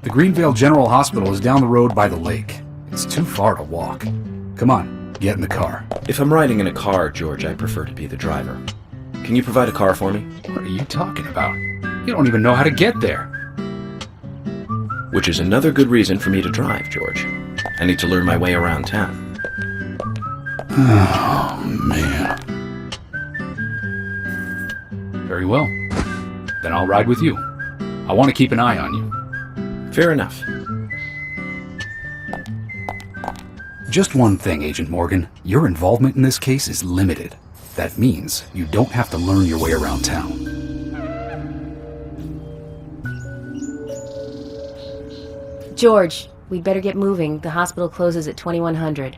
The Greenvale General Hospital is down the road by the lake. It's too far to walk. Come on, get in the car. If I'm riding in a car, George, I prefer to be the driver. Can you provide a car for me? What are you talking about? You don't even know how to get there. Which is another good reason for me to drive, George. I need to learn my way around town. Oh, man. Very well. Then I'll ride with you. I want to keep an eye on you. Fair enough. Just one thing, Agent Morgan. Your involvement in this case is limited. That means you don't have to learn your way around town. George, we'd better get moving. The hospital closes at 2100.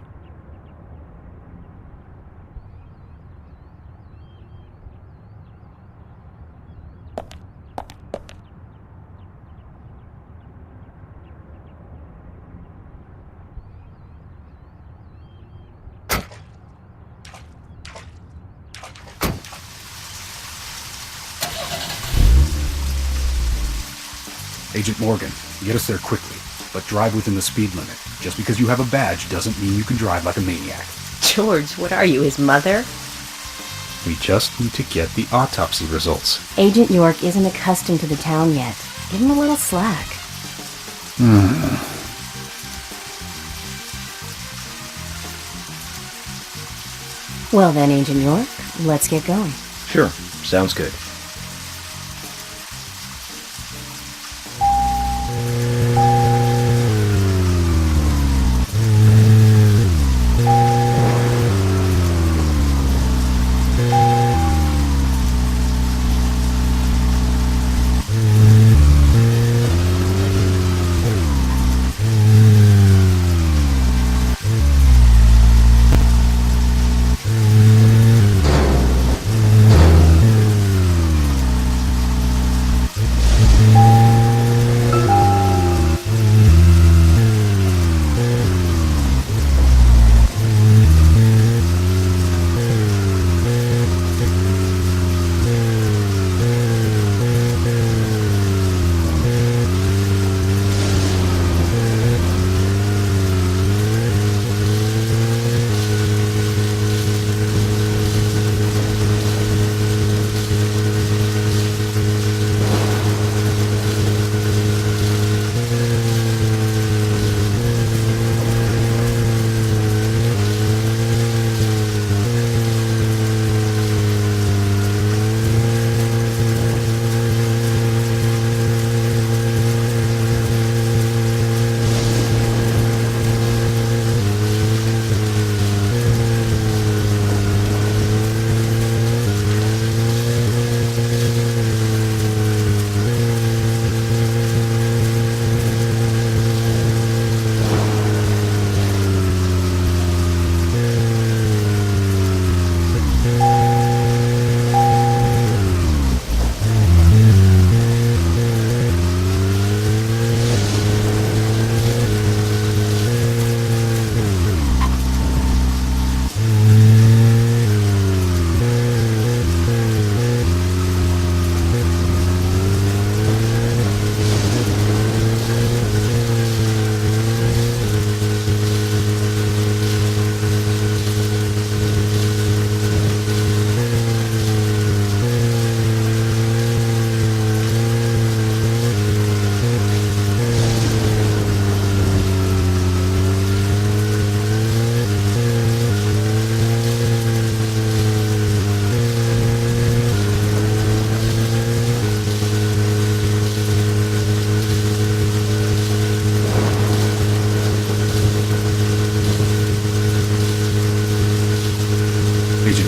Agent Morgan, get us there quickly, but drive within the speed limit. Just because you have a badge doesn't mean you can drive like a maniac. George, what are you, his mother? We just need to get the autopsy results. Agent York isn't accustomed to the town yet. Give him a little slack. Well then, Agent York, let's get going. Sure, sounds good.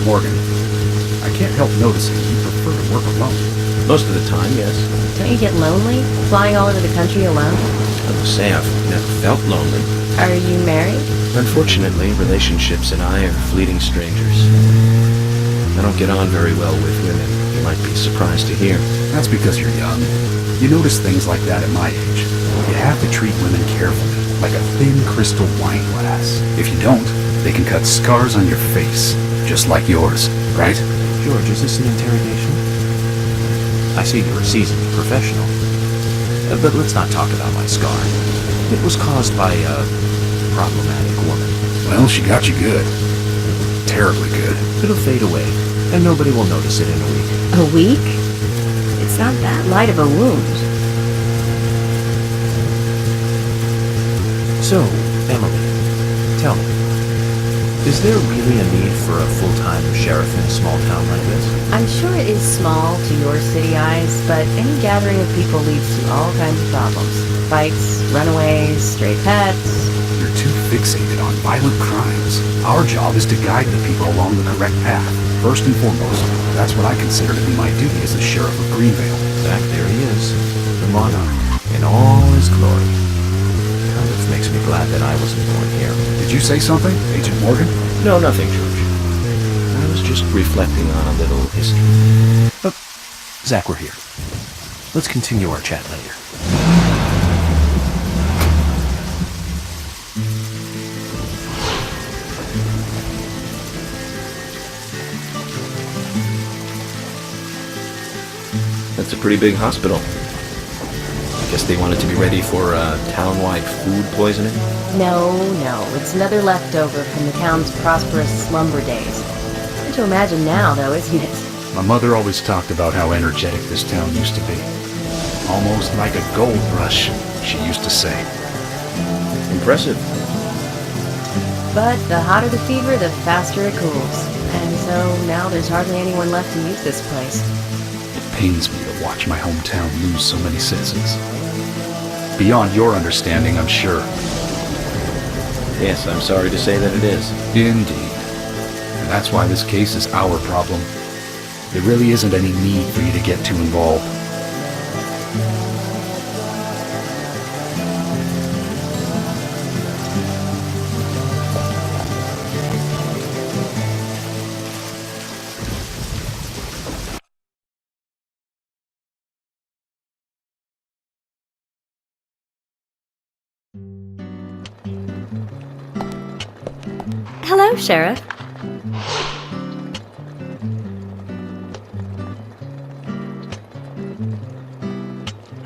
Morgan, I can't help noticing you prefer to work alone. Most of the time, yes. Don't you get lonely, flying all over the country alone? I will say I've never felt lonely. Are you married? Unfortunately, relationships and I are fleeting strangers. I don't get on very well with women. You might be surprised to hear. That's because you're young. You notice things like that at my age. You have to treat women carefully, like a thin crystal wine glass. If you don't, they can cut scars on your face, just like yours, right? George, is this an interrogation? I see you're a seasoned professional. But let's not talk about my scar. It was caused by a problematic woman. Well, she got you good. Terribly good. It'll fade away, and nobody will notice it in a week. A week? It's not that light of a wound. So, Emily, tell me, is there really a need for a full-time sheriff in a small town like this? I'm sure it is small to your city eyes, but any gathering of people leads to all kinds of problems. Fights, runaways, stray pets. You're too fixated on violent crimes. Our job is to guide the people along the correct path. First and foremost, that's what I consider to be my duty as the sheriff of Greenvale. Back there he is, the monarch, in all his glory. Kind of makes me glad that I wasn't born here. Did you say something, Agent Morgan? No, nothing, George. I was just reflecting on a little history. Zach, we're here. Let's continue our chat later. That's a pretty big hospital. I guess they wanted to be ready for town-wide food poisoning? No, it's another leftover from the town's prosperous slumber days. Hard to imagine now, though, isn't it? My mother always talked about how energetic this town used to be. Almost like a gold rush, she used to say. Impressive. But the hotter the fever, the faster it cools. And so now there's hardly anyone left to use this place. It pains me to watch my hometown lose so many citizens. Beyond your understanding, I'm sure. Yes, I'm sorry to say that it is. Indeed. And that's why this case is our problem. There really isn't any need for you to get too involved. Hello, Sheriff.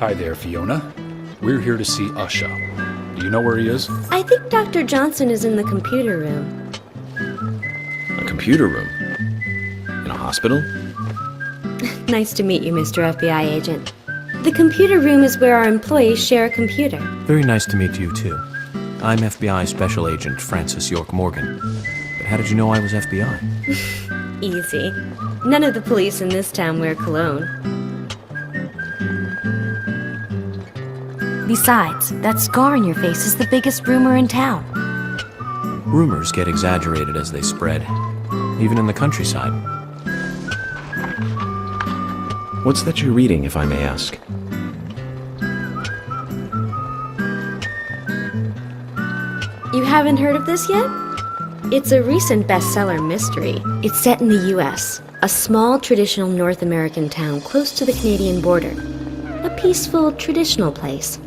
Hi there, Fiona. We're here to see Usha. Do you know where he is? I think Dr. Johnson is in the computer room. A computer room? In a hospital? Nice to meet you, Mr. FBI agent. The computer room is where our employees share a computer. Very nice to meet you, too. I'm FBI Special Agent Francis York Morgan. But how did you know I was FBI? Easy. None of the police in this town wear cologne. Besides, that scar on your face is the biggest rumor in town. Rumors get exaggerated as they spread, even in the countryside. What's that you're reading, if I may ask? You haven't heard of this yet? It's a recent bestseller mystery. It's set in the U.S., a small traditional North American town close to the Canadian border. A peaceful, traditional place.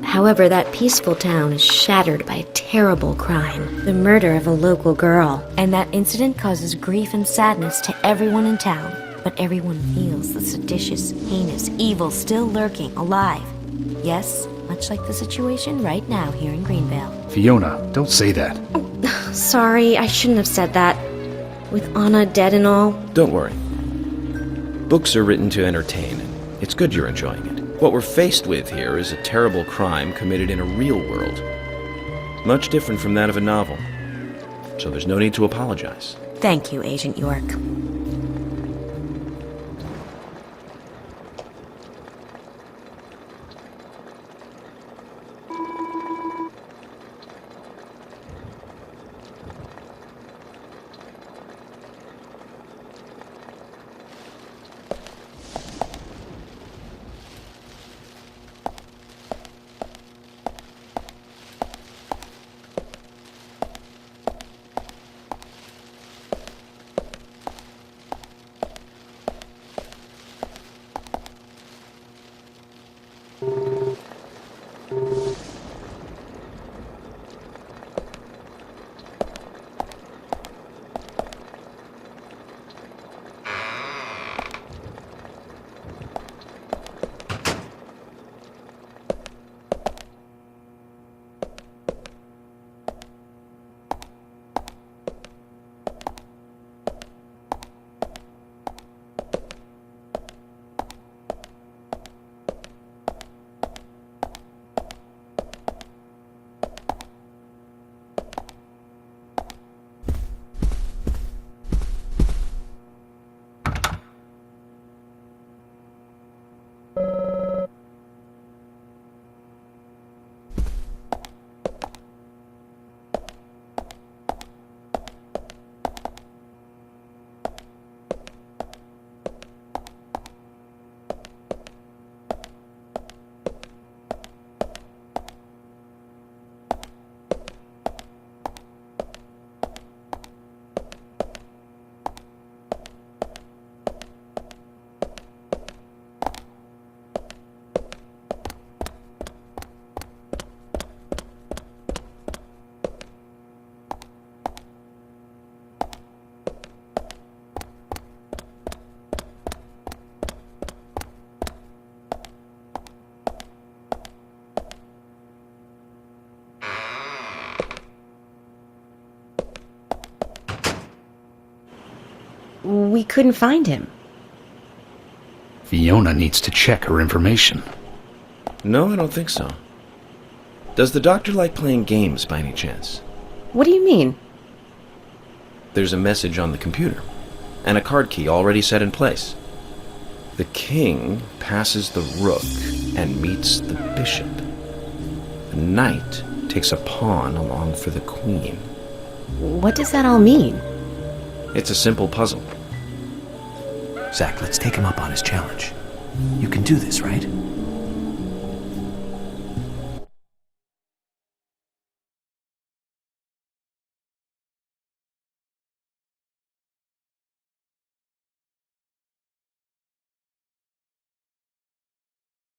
However, that peaceful town is shattered by a terrible crime, the murder of a local girl. And that incident causes grief and sadness to everyone in town. But everyone feels the seditious, heinous evil still lurking, alive. Yes, much like the situation right now here in Greenvale. Fiona, don't say that. Sorry, I shouldn't have said that. With Anna dead and all. Don't worry. Books are written to entertain, and it's good you're enjoying it. What we're faced with here is a terrible crime committed in a real world. Much different from that of a novel. So there's no need to apologize. Thank you, Agent York. we couldn't find him. Fiona needs to check her information. No, I don't think so. Does the doctor like playing games by any chance? What do you mean? There's a message on the computer, and a card key already set in place. The king passes the rook and meets the bishop. The knight takes a pawn along for the queen. What does that all mean? It's a simple puzzle. Zach, let's take him up on his challenge. You can do this, right?